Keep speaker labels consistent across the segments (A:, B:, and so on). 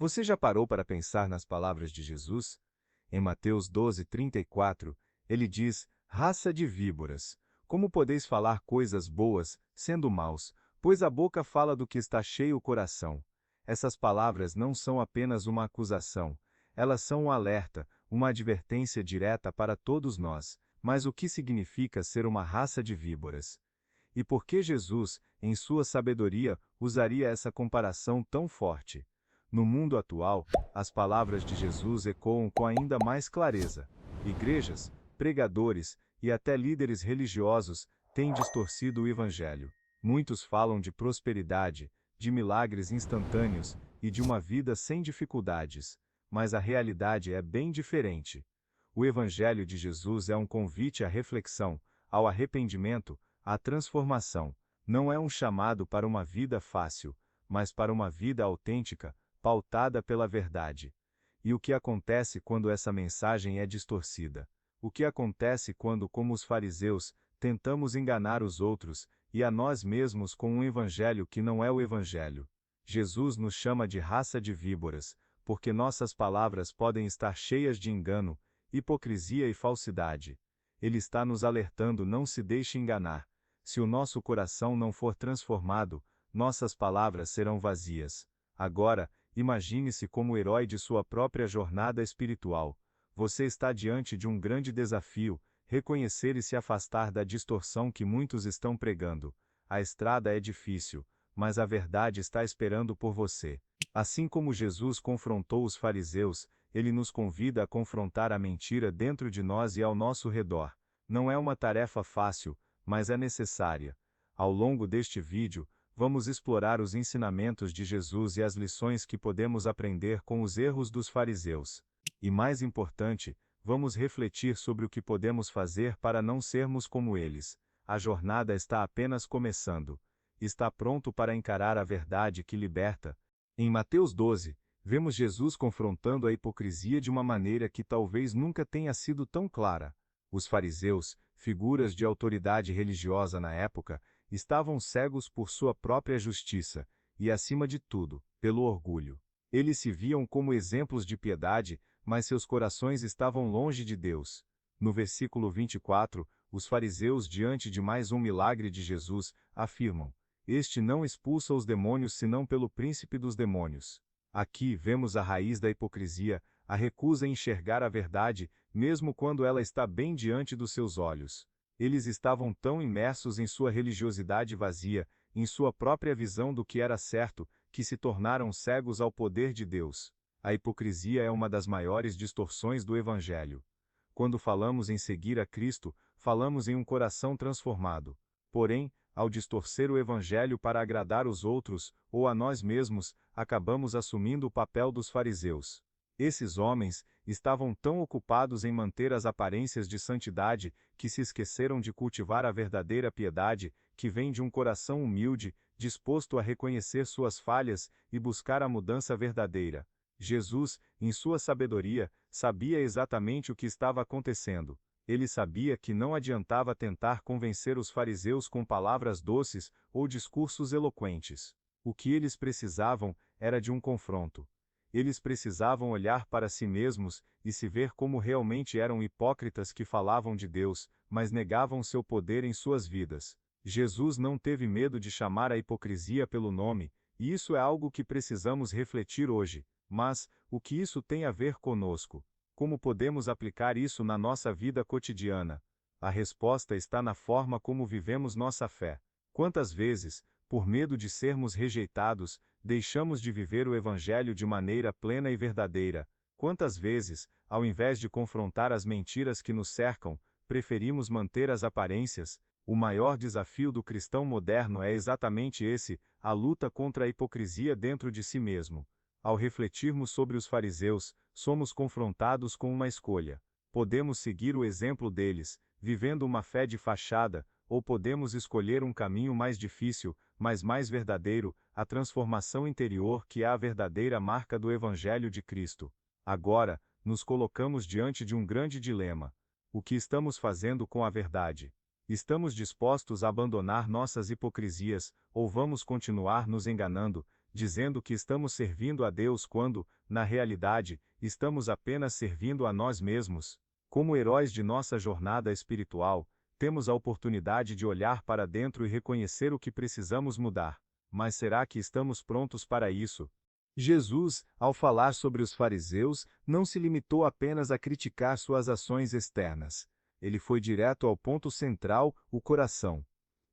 A: Você já parou para pensar nas palavras de Jesus? Em Mateus 12:34, ele diz: Raça de víboras, como podeis falar coisas boas, sendo maus, pois a boca fala do que está cheio o coração. Essas palavras não são apenas uma acusação, elas são um alerta, uma advertência direta para todos nós, mas o que significa ser uma raça de víboras? E por que Jesus, em sua sabedoria, usaria essa comparação tão forte? No mundo atual, as palavras de Jesus ecoam com ainda mais clareza. Igrejas, pregadores e até líderes religiosos têm distorcido o Evangelho. Muitos falam de prosperidade, de milagres instantâneos e de uma vida sem dificuldades, mas a realidade é bem diferente. O Evangelho de Jesus é um convite à reflexão, ao arrependimento, à transformação. Não é um chamado para uma vida fácil, mas para uma vida autêntica, pautada pela verdade. E o que acontece quando essa mensagem é distorcida? O que acontece quando, como os fariseus, tentamos enganar os outros e a nós mesmos com um evangelho que não é o evangelho? Jesus nos chama de raça de víboras, porque nossas palavras podem estar cheias de engano, hipocrisia e falsidade. Ele está nos alertando: não se deixe enganar. Se o nosso coração não for transformado, nossas palavras serão vazias. Agora, imagine-se como herói de sua própria jornada espiritual. Você está diante de um grande desafio: reconhecer e se afastar da distorção que muitos estão pregando. A estrada é difícil, mas a verdade está esperando por você. Assim como Jesus confrontou os fariseus, ele nos convida a confrontar a mentira dentro de nós e ao nosso redor. Não é uma tarefa fácil, mas é necessária. Ao longo deste vídeo, vamos explorar os ensinamentos de Jesus e as lições que podemos aprender com os erros dos fariseus. E mais importante, vamos refletir sobre o que podemos fazer para não sermos como eles. A jornada está apenas começando. Está pronto para encarar a verdade que liberta? Em Mateus 12, vemos Jesus confrontando a hipocrisia de uma maneira que talvez nunca tenha sido tão clara. Os fariseus, figuras de autoridade religiosa na época, estavam cegos por sua própria justiça, e acima de tudo, pelo orgulho. Eles se viam como exemplos de piedade, mas seus corações estavam longe de Deus. No versículo 24, os fariseus, diante de mais um milagre de Jesus, afirmam: Este não expulsa os demônios senão pelo príncipe dos demônios. Aqui vemos a raiz da hipocrisia, a recusa em enxergar a verdade, mesmo quando ela está bem diante dos seus olhos. Eles estavam tão imersos em sua religiosidade vazia, em sua própria visão do que era certo, que se tornaram cegos ao poder de Deus. A hipocrisia é uma das maiores distorções do Evangelho. Quando falamos em seguir a Cristo, falamos em um coração transformado. Porém, ao distorcer o Evangelho para agradar os outros, ou a nós mesmos, acabamos assumindo o papel dos fariseus. Esses homens estavam tão ocupados em manter as aparências de santidade que se esqueceram de cultivar a verdadeira piedade, que vem de um coração humilde, disposto a reconhecer suas falhas e buscar a mudança verdadeira. Jesus, em sua sabedoria, sabia exatamente o que estava acontecendo. Ele sabia que não adiantava tentar convencer os fariseus com palavras doces ou discursos eloquentes. O que eles precisavam era de um confronto. Eles precisavam olhar para si mesmos e se ver como realmente eram hipócritas que falavam de Deus, mas negavam seu poder em suas vidas. Jesus não teve medo de chamar a hipocrisia pelo nome, e isso é algo que precisamos refletir hoje. Mas, o que isso tem a ver conosco? Como podemos aplicar isso na nossa vida cotidiana? A resposta está na forma como vivemos nossa fé. Quantas vezes, por medo de sermos rejeitados, deixamos de viver o Evangelho de maneira plena e verdadeira? Quantas vezes, ao invés de confrontar as mentiras que nos cercam, preferimos manter as aparências? O maior desafio do cristão moderno é exatamente esse: a luta contra a hipocrisia dentro de si mesmo. Ao refletirmos sobre os fariseus, somos confrontados com uma escolha. Podemos seguir o exemplo deles, vivendo uma fé de fachada, ou podemos escolher um caminho mais difícil, mas mais verdadeiro, a transformação interior que é a verdadeira marca do Evangelho de Cristo. Agora, nos colocamos diante de um grande dilema. O que estamos fazendo com a verdade? Estamos dispostos a abandonar nossas hipocrisias, ou vamos continuar nos enganando, dizendo que estamos servindo a Deus quando, na realidade, estamos apenas servindo a nós mesmos. Como heróis de nossa jornada espiritual, temos a oportunidade de olhar para dentro e reconhecer o que precisamos mudar. Mas será que estamos prontos para isso? Jesus, ao falar sobre os fariseus, não se limitou apenas a criticar suas ações externas. Ele foi direto ao ponto central, o coração.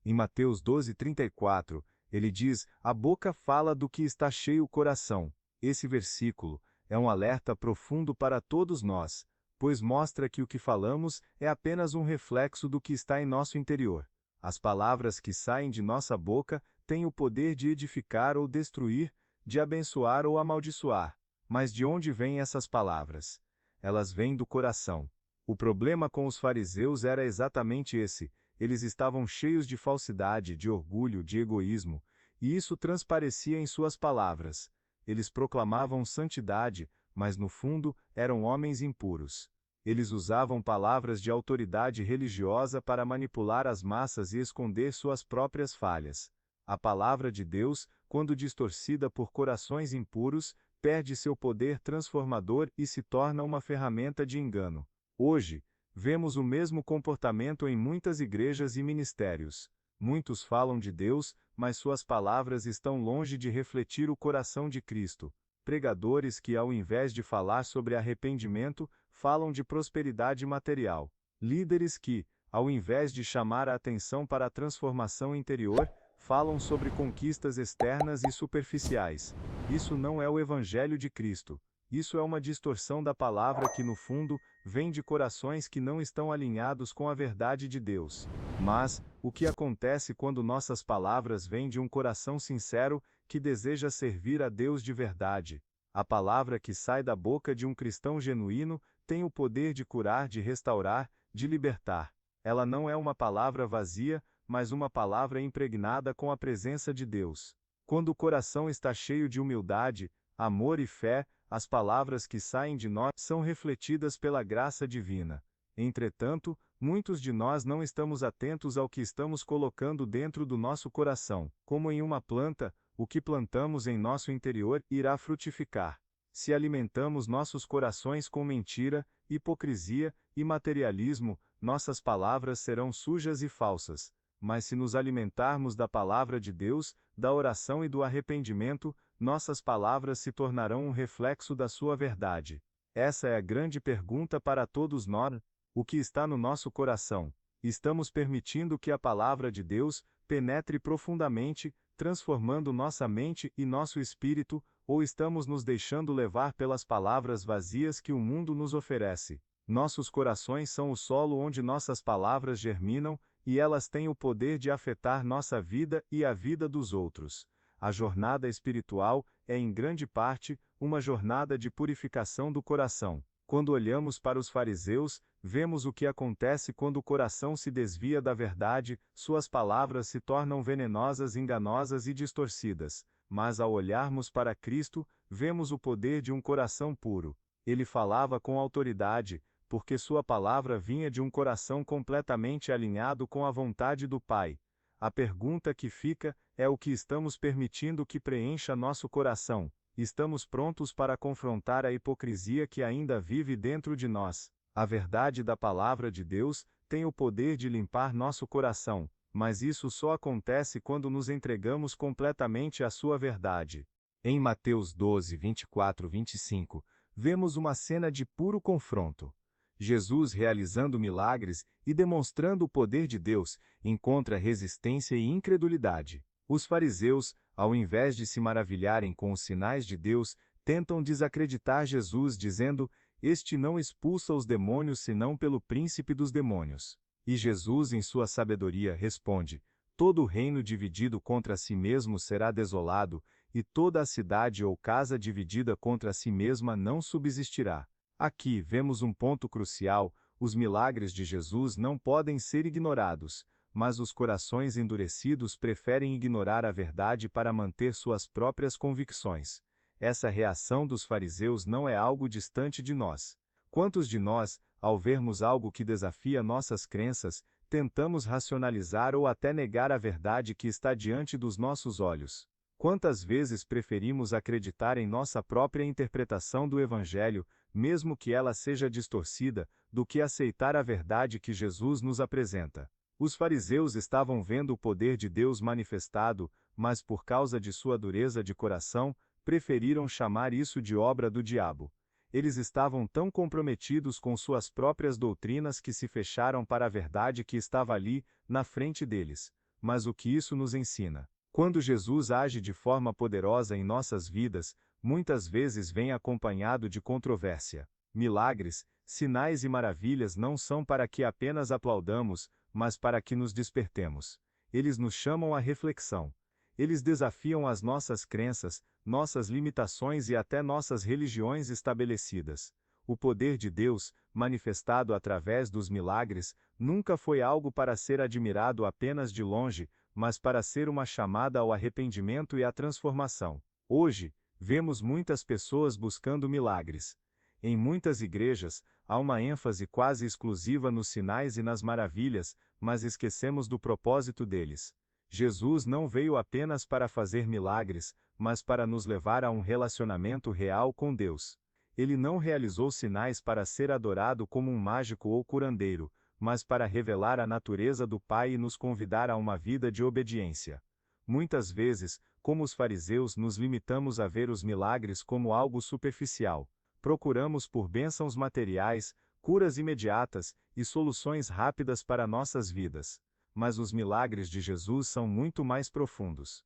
A: Em Mateus 12:34, ele diz: "A boca fala do que está cheio o coração." Esse versículo é um alerta profundo para todos nós, pois mostra que o que falamos é apenas um reflexo do que está em nosso interior. As palavras que saem de nossa boca têm o poder de edificar ou destruir, de abençoar ou amaldiçoar. Mas de onde vêm essas palavras? Elas vêm do coração. O problema com os fariseus era exatamente esse: eles estavam cheios de falsidade, de orgulho, de egoísmo, e isso transparecia em suas palavras. Eles proclamavam santidade, mas no fundo eram homens impuros. Eles usavam palavras de autoridade religiosa para manipular as massas e esconder suas próprias falhas. A palavra de Deus, quando distorcida por corações impuros, perde seu poder transformador e se torna uma ferramenta de engano. Hoje, vemos o mesmo comportamento em muitas igrejas e ministérios. Muitos falam de Deus, mas suas palavras estão longe de refletir o coração de Cristo. Pregadores que, ao invés de falar sobre arrependimento, falam de prosperidade material. Líderes que, ao invés de chamar a atenção para a transformação interior, falam sobre conquistas externas e superficiais. Isso não é o Evangelho de Cristo. Isso é uma distorção da palavra que, no fundo, vem de corações que não estão alinhados com a verdade de Deus. Mas, o que acontece quando nossas palavras vêm de um coração sincero, que deseja servir a Deus de verdade? A palavra que sai da boca de um cristão genuíno tem o poder de curar, de restaurar, de libertar. Ela não é uma palavra vazia, mas uma palavra impregnada com a presença de Deus. Quando o coração está cheio de humildade, amor e fé, as palavras que saem de nós são refletidas pela graça divina. Entretanto, muitos de nós não estamos atentos ao que estamos colocando dentro do nosso coração. Como em uma planta, o que plantamos em nosso interior irá frutificar. Se alimentamos nossos corações com mentira, hipocrisia e materialismo, nossas palavras serão sujas e falsas. Mas se nos alimentarmos da palavra de Deus, da oração e do arrependimento, nossas palavras se tornarão um reflexo da sua verdade. Essa é a grande pergunta para todos nós: o que está no nosso coração? Estamos permitindo que a palavra de Deus penetre profundamente, transformando nossa mente e nosso espírito, ou estamos nos deixando levar pelas palavras vazias que o mundo nos oferece? Nossos corações são o solo onde nossas palavras germinam, e elas têm o poder de afetar nossa vida e a vida dos outros. A jornada espiritual é, em grande parte, uma jornada de purificação do coração. Quando olhamos para os fariseus, vemos o que acontece quando o coração se desvia da verdade, suas palavras se tornam venenosas, enganosas e distorcidas. Mas ao olharmos para Cristo, vemos o poder de um coração puro. Ele falava com autoridade, porque sua palavra vinha de um coração completamente alinhado com a vontade do Pai. A pergunta que fica é o que estamos permitindo que preencha nosso coração. Estamos prontos para confrontar a hipocrisia que ainda vive dentro de nós. A verdade da palavra de Deus tem o poder de limpar nosso coração, mas isso só acontece quando nos entregamos completamente à sua verdade. Em Mateus 12, 24, 25, vemos uma cena de puro confronto. Jesus, realizando milagres e demonstrando o poder de Deus, encontra resistência e incredulidade. Os fariseus, ao invés de se maravilharem com os sinais de Deus, tentam desacreditar Jesus, dizendo: "Este não expulsa os demônios senão pelo príncipe dos demônios." E Jesus, em sua sabedoria, responde: "Todo reino dividido contra si mesmo será desolado, e toda a cidade ou casa dividida contra si mesma não subsistirá." Aqui vemos um ponto crucial: os milagres de Jesus não podem ser ignorados, mas os corações endurecidos preferem ignorar a verdade para manter suas próprias convicções. Essa reação dos fariseus não é algo distante de nós. Quantos de nós, ao vermos algo que desafia nossas crenças, tentamos racionalizar ou até negar a verdade que está diante dos nossos olhos? Quantas vezes preferimos acreditar em nossa própria interpretação do Evangelho, mesmo que ela seja distorcida, do que aceitar a verdade que Jesus nos apresenta? Os fariseus estavam vendo o poder de Deus manifestado, mas por causa de sua dureza de coração, preferiram chamar isso de obra do diabo. Eles estavam tão comprometidos com suas próprias doutrinas que se fecharam para a verdade que estava ali, na frente deles. Mas o que isso nos ensina? Quando Jesus age de forma poderosa em nossas vidas, muitas vezes vem acompanhado de controvérsia. Milagres, sinais e maravilhas não são para que apenas aplaudamos, mas para que nos despertemos. Eles nos chamam à reflexão. Eles desafiam as nossas crenças, nossas limitações e até nossas religiões estabelecidas. O poder de Deus, manifestado através dos milagres, nunca foi algo para ser admirado apenas de longe, mas para ser uma chamada ao arrependimento e à transformação. Hoje, vemos muitas pessoas buscando milagres. Em muitas igrejas, há uma ênfase quase exclusiva nos sinais e nas maravilhas, mas esquecemos do propósito deles. Jesus não veio apenas para fazer milagres, mas para nos levar a um relacionamento real com Deus. Ele não realizou sinais para ser adorado como um mágico ou curandeiro, mas para revelar a natureza do Pai e nos convidar a uma vida de obediência. Muitas vezes, como os fariseus, nos limitamos a ver os milagres como algo superficial. Procuramos por bênçãos materiais, curas imediatas e soluções rápidas para nossas vidas. Mas os milagres de Jesus são muito mais profundos.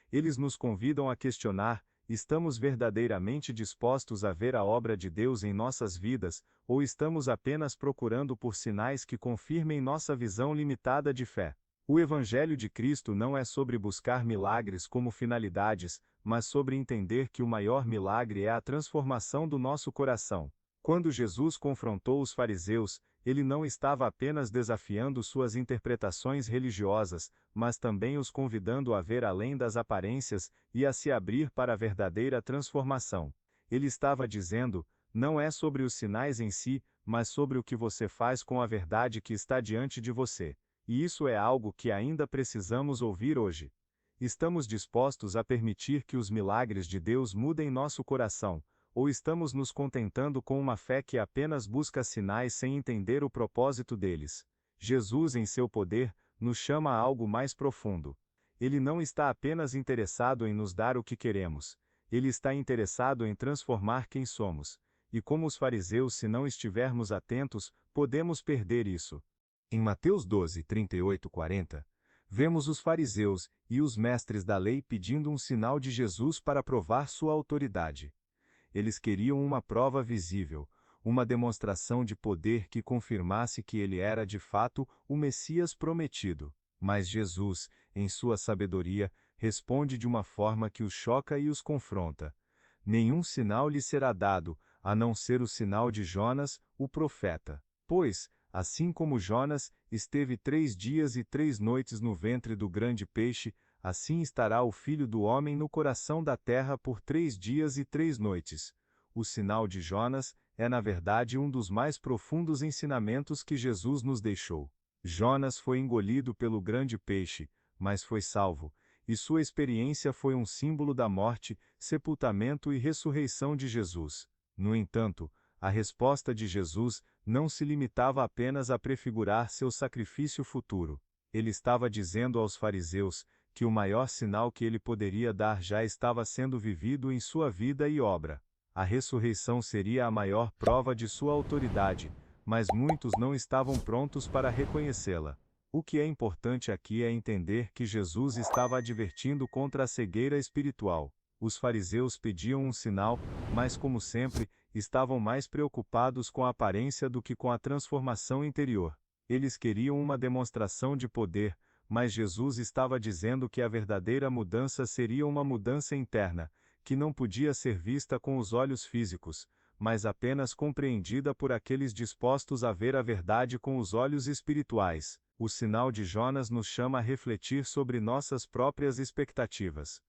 A: Eles nos convidam a questionar: estamos verdadeiramente dispostos a ver a obra de Deus em nossas vidas, ou estamos apenas procurando por sinais que confirmem nossa visão limitada de fé? O Evangelho de Cristo não é sobre buscar milagres como finalidades, mas sobre entender que o maior milagre é a transformação do nosso coração. Quando Jesus confrontou os fariseus, ele não estava apenas desafiando suas interpretações religiosas, mas também os convidando a ver além das aparências e a se abrir para a verdadeira transformação. Ele estava dizendo: não é sobre os sinais em si, mas sobre o que você faz com a verdade que está diante de você. E isso é algo que ainda precisamos ouvir hoje. Estamos dispostos a permitir que os milagres de Deus mudem nosso coração, ou estamos nos contentando com uma fé que apenas busca sinais sem entender o propósito deles? Jesus, em seu poder, nos chama a algo mais profundo. Ele não está apenas interessado em nos dar o que queremos. Ele está interessado em transformar quem somos. E como os fariseus, se não estivermos atentos, podemos perder isso. Em Mateus 12, 38 e 40, vemos os fariseus e os mestres da lei pedindo um sinal de Jesus para provar sua autoridade. Eles queriam uma prova visível, uma demonstração de poder que confirmasse que ele era de fato o Messias prometido. Mas Jesus, em sua sabedoria, responde de uma forma que os choca e os confronta. Nenhum sinal lhe será dado, a não ser o sinal de Jonas, o profeta. Pois, assim como Jonas esteve 3 dias e 3 noites no ventre do grande peixe, assim estará o Filho do Homem no coração da terra por 3 dias e 3 noites. O sinal de Jonas é na verdade um dos mais profundos ensinamentos que Jesus nos deixou. Jonas foi engolido pelo grande peixe, mas foi salvo, e sua experiência foi um símbolo da morte, sepultamento e ressurreição de Jesus. No entanto, a resposta de Jesus não se limitava apenas a prefigurar seu sacrifício futuro. Ele estava dizendo aos fariseus que o maior sinal que ele poderia dar já estava sendo vivido em sua vida e obra. A ressurreição seria a maior prova de sua autoridade, mas muitos não estavam prontos para reconhecê-la. O que é importante aqui é entender que Jesus estava advertindo contra a cegueira espiritual. Os fariseus pediam um sinal, mas como sempre, estavam mais preocupados com a aparência do que com a transformação interior. Eles queriam uma demonstração de poder, mas Jesus estava dizendo que a verdadeira mudança seria uma mudança interna, que não podia ser vista com os olhos físicos, mas apenas compreendida por aqueles dispostos a ver a verdade com os olhos espirituais. O sinal de Jonas nos chama a refletir sobre nossas próprias expectativas.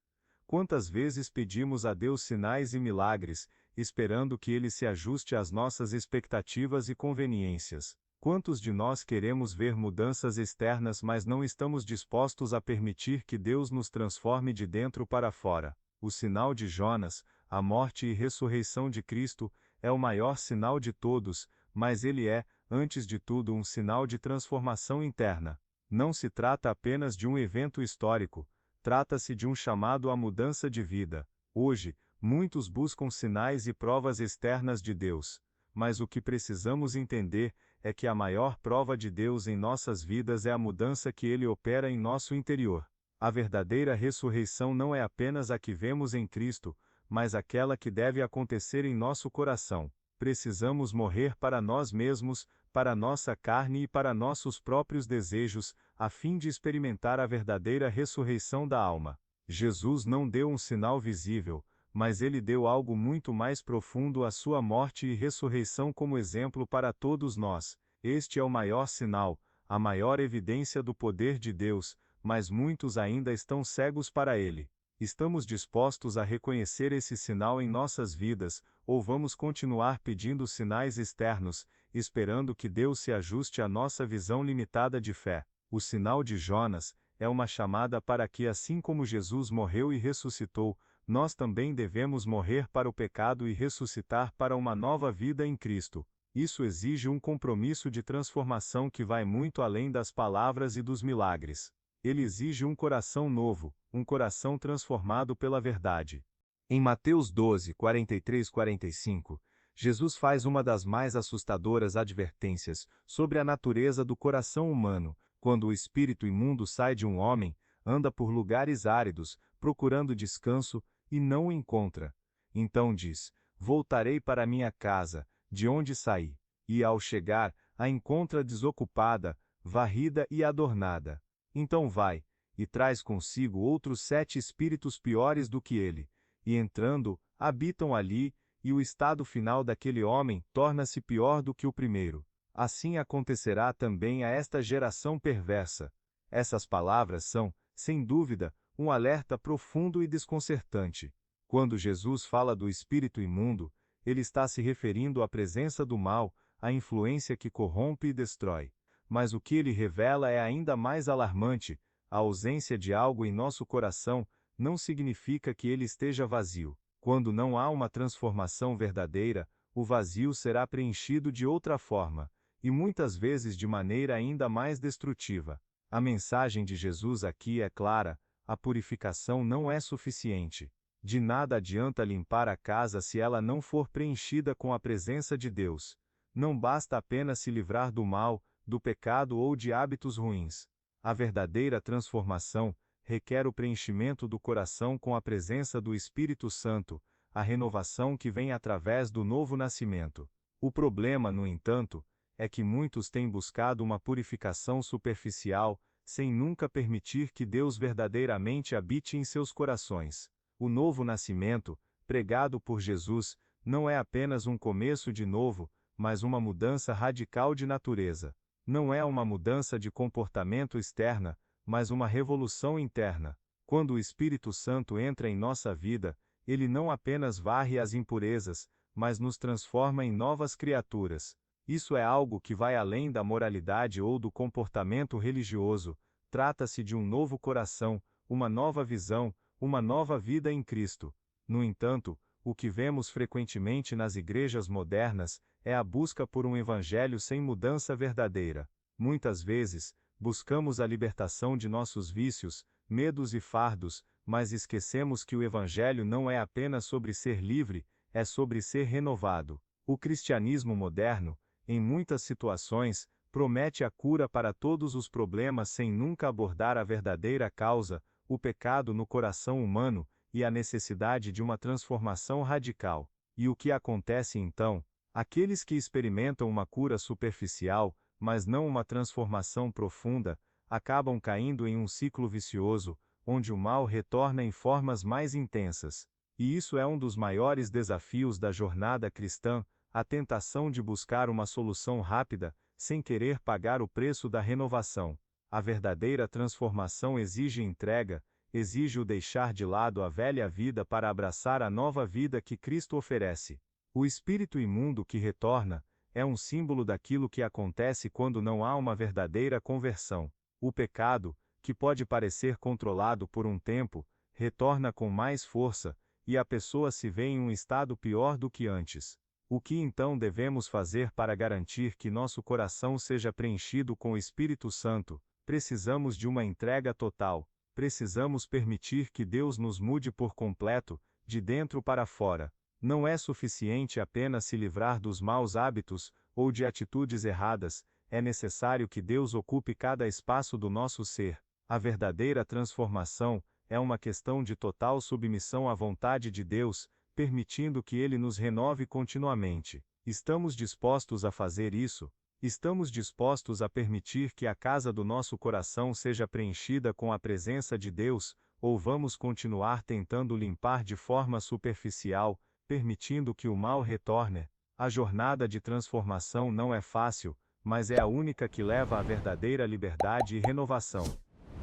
A: Quantas vezes pedimos a Deus sinais e milagres, esperando que Ele se ajuste às nossas expectativas e conveniências? Quantos de nós queremos ver mudanças externas, mas não estamos dispostos a permitir que Deus nos transforme de dentro para fora? O sinal de Jonas, a morte e ressurreição de Cristo, é o maior sinal de todos, mas ele é, antes de tudo, um sinal de transformação interna. Não se trata apenas de um evento histórico, trata-se de um chamado à mudança de vida. Hoje, muitos buscam sinais e provas externas de Deus, mas o que precisamos entender é que a maior prova de Deus em nossas vidas é a mudança que Ele opera em nosso interior. A verdadeira ressurreição não é apenas a que vemos em Cristo, mas aquela que deve acontecer em nosso coração. Precisamos morrer para nós mesmos, para nossa carne e para nossos próprios desejos, a fim de experimentar a verdadeira ressurreição da alma. Jesus não deu um sinal visível, mas ele deu algo muito mais profundo, a sua morte e ressurreição como exemplo para todos nós. Este é o maior sinal, a maior evidência do poder de Deus, mas muitos ainda estão cegos para ele. Estamos dispostos a reconhecer esse sinal em nossas vidas, ou vamos continuar pedindo sinais externos, esperando que Deus se ajuste à nossa visão limitada de fé? O sinal de Jonas é uma chamada para que, assim como Jesus morreu e ressuscitou, nós também devemos morrer para o pecado e ressuscitar para uma nova vida em Cristo. Isso exige um compromisso de transformação que vai muito além das palavras e dos milagres. Ele exige um coração novo, um coração transformado pela verdade. Em Mateus 12, 43-45, Jesus faz uma das mais assustadoras advertências sobre a natureza do coração humano. Quando o espírito imundo sai de um homem, anda por lugares áridos, procurando descanso, e não o encontra. Então diz: voltarei para minha casa, de onde saí. E ao chegar, a encontra desocupada, varrida e adornada. Então vai, e traz consigo outros 7 espíritos piores do que ele, e entrando, habitam ali, e o estado final daquele homem torna-se pior do que o primeiro. Assim acontecerá também a esta geração perversa. Essas palavras são, sem dúvida, um alerta profundo e desconcertante. Quando Jesus fala do espírito imundo, ele está se referindo à presença do mal, à influência que corrompe e destrói. Mas o que ele revela é ainda mais alarmante: a ausência de algo em nosso coração não significa que ele esteja vazio. Quando não há uma transformação verdadeira, o vazio será preenchido de outra forma, e muitas vezes de maneira ainda mais destrutiva. A mensagem de Jesus aqui é clara: a purificação não é suficiente. De nada adianta limpar a casa se ela não for preenchida com a presença de Deus. Não basta apenas se livrar do mal, do pecado ou de hábitos ruins. A verdadeira transformação requer o preenchimento do coração com a presença do Espírito Santo, a renovação que vem através do novo nascimento. O problema, no entanto, é que muitos têm buscado uma purificação superficial, sem nunca permitir que Deus verdadeiramente habite em seus corações. O novo nascimento, pregado por Jesus, não é apenas um começo de novo, mas uma mudança radical de natureza. Não é uma mudança de comportamento externa, mas uma revolução interna. Quando o Espírito Santo entra em nossa vida, ele não apenas varre as impurezas, mas nos transforma em novas criaturas. Isso é algo que vai além da moralidade ou do comportamento religioso. Trata-se de um novo coração, uma nova visão, uma nova vida em Cristo. No entanto, o que vemos frequentemente nas igrejas modernas é a busca por um evangelho sem mudança verdadeira. Muitas vezes, buscamos a libertação de nossos vícios, medos e fardos, mas esquecemos que o evangelho não é apenas sobre ser livre, é sobre ser renovado. O cristianismo moderno, em muitas situações, promete a cura para todos os problemas sem nunca abordar a verdadeira causa, o pecado no coração humano, e a necessidade de uma transformação radical. E o que acontece então? Aqueles que experimentam uma cura superficial, mas não uma transformação profunda, acabam caindo em um ciclo vicioso, onde o mal retorna em formas mais intensas. E isso é um dos maiores desafios da jornada cristã, a tentação de buscar uma solução rápida, sem querer pagar o preço da renovação. A verdadeira transformação exige entrega, exige o deixar de lado a velha vida para abraçar a nova vida que Cristo oferece. O espírito imundo que retorna é um símbolo daquilo que acontece quando não há uma verdadeira conversão. O pecado, que pode parecer controlado por um tempo, retorna com mais força, e a pessoa se vê em um estado pior do que antes. O que então devemos fazer para garantir que nosso coração seja preenchido com o Espírito Santo? Precisamos de uma entrega total. Precisamos permitir que Deus nos mude por completo, de dentro para fora. Não é suficiente apenas se livrar dos maus hábitos, ou de atitudes erradas, é necessário que Deus ocupe cada espaço do nosso ser. A verdadeira transformação é uma questão de total submissão à vontade de Deus, permitindo que Ele nos renove continuamente. Estamos dispostos a fazer isso? Estamos dispostos a permitir que a casa do nosso coração seja preenchida com a presença de Deus, ou vamos continuar tentando limpar de forma superficial, permitindo que o mal retorne? A jornada de transformação não é fácil, mas é a única que leva à verdadeira liberdade e renovação.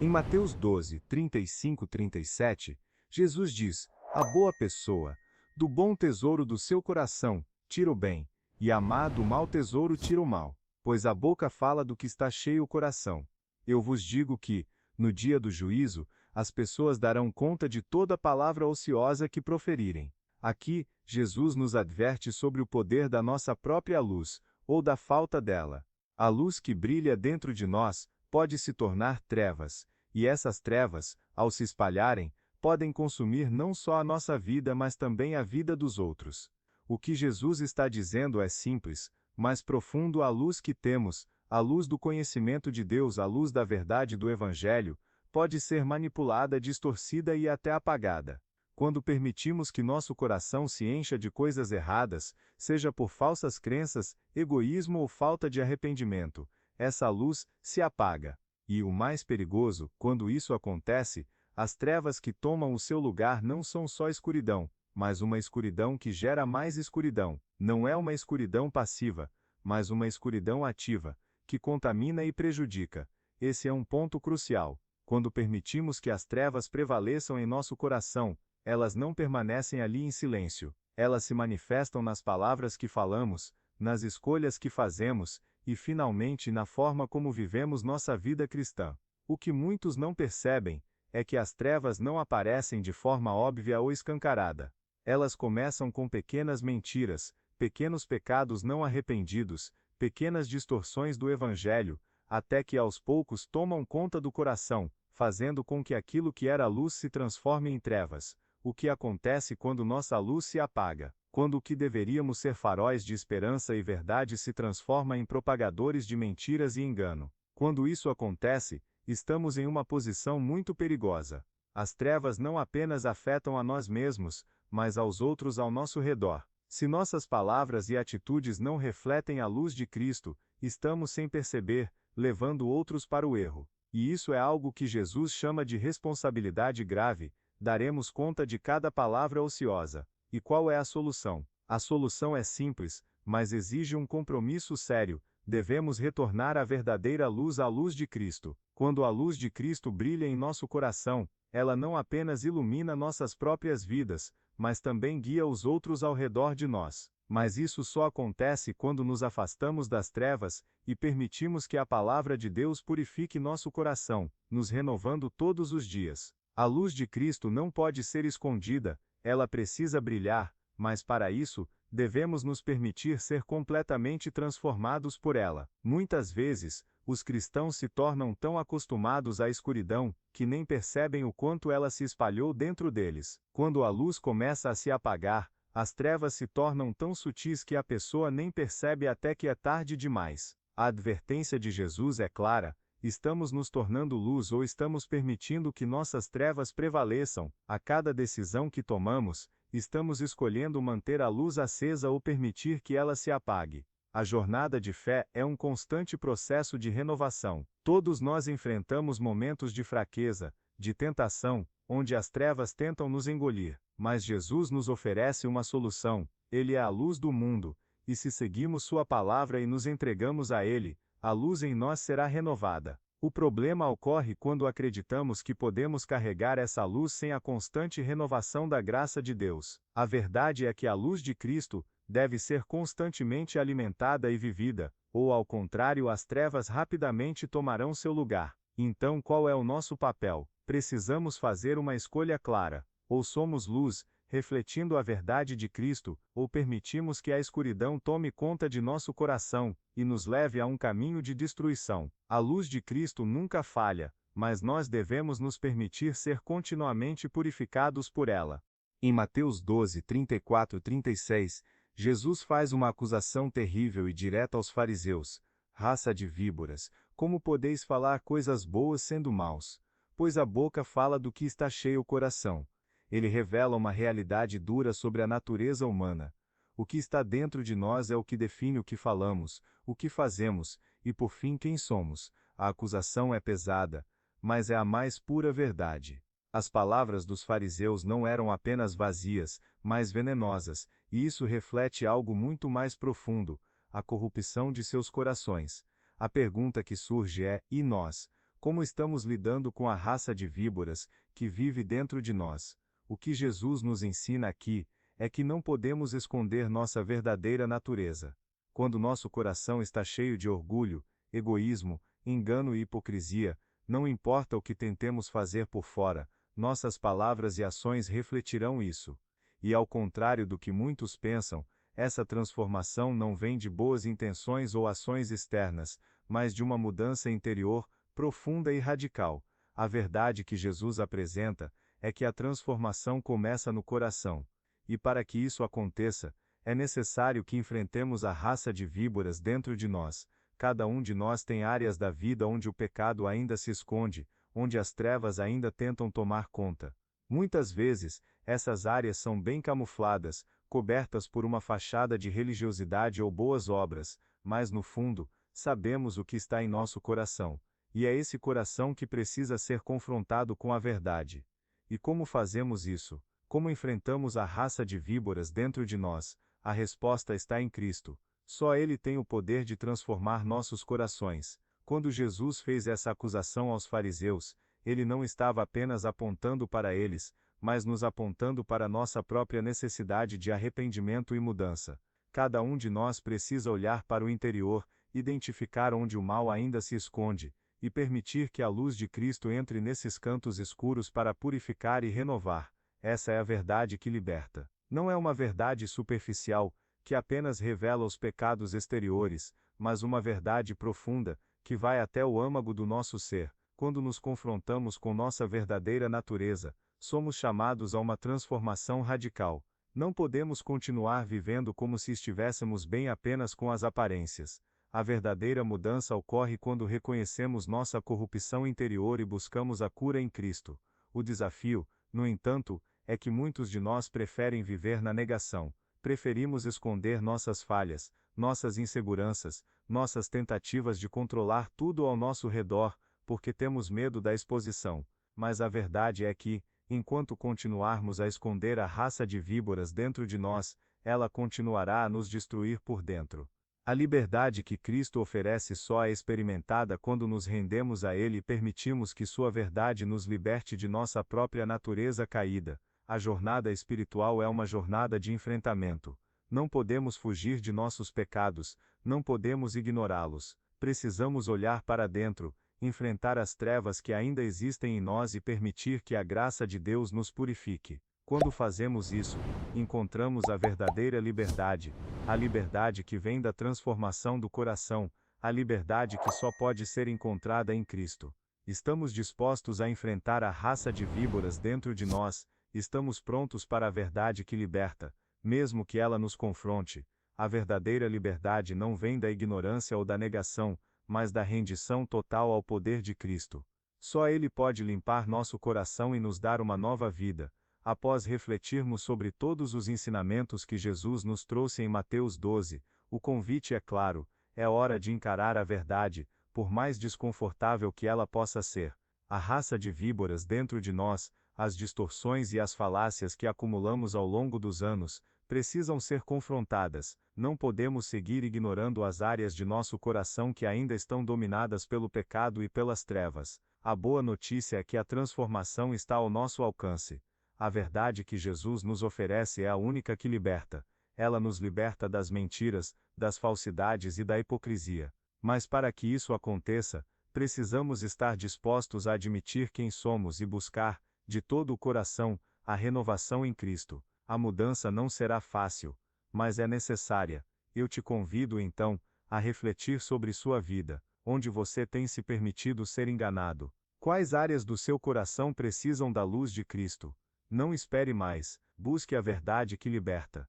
A: Em Mateus 12, 35-37, Jesus diz: "A boa pessoa, do bom tesouro do seu coração, tira o bem, e a má do mau tesouro tira o mal, pois a boca fala do que está cheio o coração. Eu vos digo que, no dia do juízo, as pessoas darão conta de toda palavra ociosa que proferirem." Aqui, Jesus nos adverte sobre o poder da nossa própria luz, ou da falta dela. A luz que brilha dentro de nós pode se tornar trevas, e essas trevas, ao se espalharem, podem consumir não só a nossa vida mas também a vida dos outros. O que Jesus está dizendo é simples, mas profundo: a luz que temos, a luz do conhecimento de Deus, a luz da verdade do Evangelho, pode ser manipulada, distorcida e até apagada. Quando permitimos que nosso coração se encha de coisas erradas, seja por falsas crenças, egoísmo ou falta de arrependimento, essa luz se apaga. E o mais perigoso, quando isso acontece, as trevas que tomam o seu lugar não são só escuridão, mas uma escuridão que gera mais escuridão. Não é uma escuridão passiva, mas uma escuridão ativa, que contamina e prejudica. Esse é um ponto crucial. Quando permitimos que as trevas prevaleçam em nosso coração, elas não permanecem ali em silêncio. Elas se manifestam nas palavras que falamos, nas escolhas que fazemos, e finalmente na forma como vivemos nossa vida cristã. O que muitos não percebem é que as trevas não aparecem de forma óbvia ou escancarada. Elas começam com pequenas mentiras, pequenos pecados não arrependidos, pequenas distorções do Evangelho, até que aos poucos tomam conta do coração, fazendo com que aquilo que era luz se transforme em trevas. O que acontece quando nossa luz se apaga? Quando o que deveríamos ser faróis de esperança e verdade se transforma em propagadores de mentiras e engano. Quando isso acontece, estamos em uma posição muito perigosa. As trevas não apenas afetam a nós mesmos, mas aos outros ao nosso redor. Se nossas palavras e atitudes não refletem a luz de Cristo, estamos sem perceber, levando outros para o erro. E isso é algo que Jesus chama de responsabilidade grave. Daremos conta de cada palavra ociosa. E qual é a solução? A solução é simples, mas exige um compromisso sério. Devemos retornar à verdadeira luz, à luz de Cristo. Quando a luz de Cristo brilha em nosso coração, ela não apenas ilumina nossas próprias vidas, mas também guia os outros ao redor de nós. Mas isso só acontece quando nos afastamos das trevas e permitimos que a palavra de Deus purifique nosso coração, nos renovando todos os dias. A luz de Cristo não pode ser escondida, ela precisa brilhar, mas para isso, devemos nos permitir ser completamente transformados por ela. Muitas vezes, os cristãos se tornam tão acostumados à escuridão, que nem percebem o quanto ela se espalhou dentro deles. Quando a luz começa a se apagar, as trevas se tornam tão sutis que a pessoa nem percebe até que é tarde demais. A advertência de Jesus é clara: estamos nos tornando luz ou estamos permitindo que nossas trevas prevaleçam? A cada decisão que tomamos, estamos escolhendo manter a luz acesa ou permitir que ela se apague. A jornada de fé é um constante processo de renovação. Todos nós enfrentamos momentos de fraqueza, de tentação, onde as trevas tentam nos engolir. Mas Jesus nos oferece uma solução. Ele é a luz do mundo, e se seguimos sua palavra e nos entregamos a Ele, a luz em nós será renovada. O problema ocorre quando acreditamos que podemos carregar essa luz sem a constante renovação da graça de Deus. A verdade é que a luz de Cristo deve ser constantemente alimentada e vivida, ou ao contrário, as trevas rapidamente tomarão seu lugar. Então, qual é o nosso papel? Precisamos fazer uma escolha clara. Ou somos luz, refletindo a verdade de Cristo, ou permitimos que a escuridão tome conta de nosso coração e nos leve a um caminho de destruição. A luz de Cristo nunca falha, mas nós devemos nos permitir ser continuamente purificados por ela. Em Mateus 12, 34 e 36, Jesus faz uma acusação terrível e direta aos fariseus: raça de víboras, como podeis falar coisas boas sendo maus? Pois a boca fala do que está cheio o coração. Ele revela uma realidade dura sobre a natureza humana. O que está dentro de nós é o que define o que falamos, o que fazemos, e por fim quem somos. A acusação é pesada, mas é a mais pura verdade. As palavras dos fariseus não eram apenas vazias, mas venenosas, e isso reflete algo muito mais profundo: a corrupção de seus corações. A pergunta que surge é: e nós? Como estamos lidando com a raça de víboras que vive dentro de nós? O que Jesus nos ensina aqui é que não podemos esconder nossa verdadeira natureza. Quando nosso coração está cheio de orgulho, egoísmo, engano e hipocrisia, não importa o que tentemos fazer por fora, nossas palavras e ações refletirão isso. E ao contrário do que muitos pensam, essa transformação não vem de boas intenções ou ações externas, mas de uma mudança interior, profunda e radical. A verdade que Jesus apresenta é que a transformação começa no coração. E para que isso aconteça, é necessário que enfrentemos a raça de víboras dentro de nós. Cada um de nós tem áreas da vida onde o pecado ainda se esconde, onde as trevas ainda tentam tomar conta. Muitas vezes, essas áreas são bem camufladas, cobertas por uma fachada de religiosidade ou boas obras, mas no fundo, sabemos o que está em nosso coração. E é esse coração que precisa ser confrontado com a verdade. E como fazemos isso? Como enfrentamos a raça de víboras dentro de nós? A resposta está em Cristo. Só Ele tem o poder de transformar nossos corações. Quando Jesus fez essa acusação aos fariseus, Ele não estava apenas apontando para eles, mas nos apontando para nossa própria necessidade de arrependimento e mudança. Cada um de nós precisa olhar para o interior, identificar onde o mal ainda se esconde, e permitir que a luz de Cristo entre nesses cantos escuros para purificar e renovar. Essa é a verdade que liberta. Não é uma verdade superficial, que apenas revela os pecados exteriores, mas uma verdade profunda, que vai até o âmago do nosso ser. Quando nos confrontamos com nossa verdadeira natureza, somos chamados a uma transformação radical. Não podemos continuar vivendo como se estivéssemos bem apenas com as aparências. A verdadeira mudança ocorre quando reconhecemos nossa corrupção interior e buscamos a cura em Cristo. O desafio, no entanto, é que muitos de nós preferem viver na negação. Preferimos esconder nossas falhas, nossas inseguranças, nossas tentativas de controlar tudo ao nosso redor, porque temos medo da exposição. Mas a verdade é que, enquanto continuarmos a esconder a raça de víboras dentro de nós, ela continuará a nos destruir por dentro. A liberdade que Cristo oferece só é experimentada quando nos rendemos a Ele e permitimos que Sua verdade nos liberte de nossa própria natureza caída. A jornada espiritual é uma jornada de enfrentamento. Não podemos fugir de nossos pecados, não podemos ignorá-los. Precisamos olhar para dentro, enfrentar as trevas que ainda existem em nós e permitir que a graça de Deus nos purifique. Quando fazemos isso, encontramos a verdadeira liberdade, a liberdade que vem da transformação do coração, a liberdade que só pode ser encontrada em Cristo. Estamos dispostos a enfrentar a raça de víboras dentro de nós, estamos prontos para a verdade que liberta, mesmo que ela nos confronte. A verdadeira liberdade não vem da ignorância ou da negação, mas da rendição total ao poder de Cristo. Só Ele pode limpar nosso coração e nos dar uma nova vida. Após refletirmos sobre todos os ensinamentos que Jesus nos trouxe em Mateus 12, o convite é claro: é hora de encarar a verdade, por mais desconfortável que ela possa ser. A raça de víboras dentro de nós, as distorções e as falácias que acumulamos ao longo dos anos, precisam ser confrontadas. Não podemos seguir ignorando as áreas de nosso coração que ainda estão dominadas pelo pecado e pelas trevas. A boa notícia é que a transformação está ao nosso alcance. A verdade que Jesus nos oferece é a única que liberta. ela nos liberta das mentiras, das falsidades e da hipocrisia. Mas para que isso aconteça, precisamos estar dispostos a admitir quem somos e buscar, de todo o coração, a renovação em Cristo. A mudança não será fácil, mas é necessária. Eu te convido então a refletir sobre sua vida, onde você tem se permitido ser enganado. Quais áreas do seu coração precisam da luz de Cristo? Não espere mais, busque a verdade que liberta.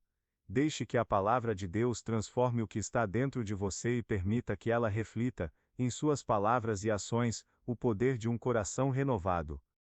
A: Deixe que a palavra de Deus transforme o que está dentro de você e permita que ela reflita, em suas palavras e ações, o poder de um coração renovado.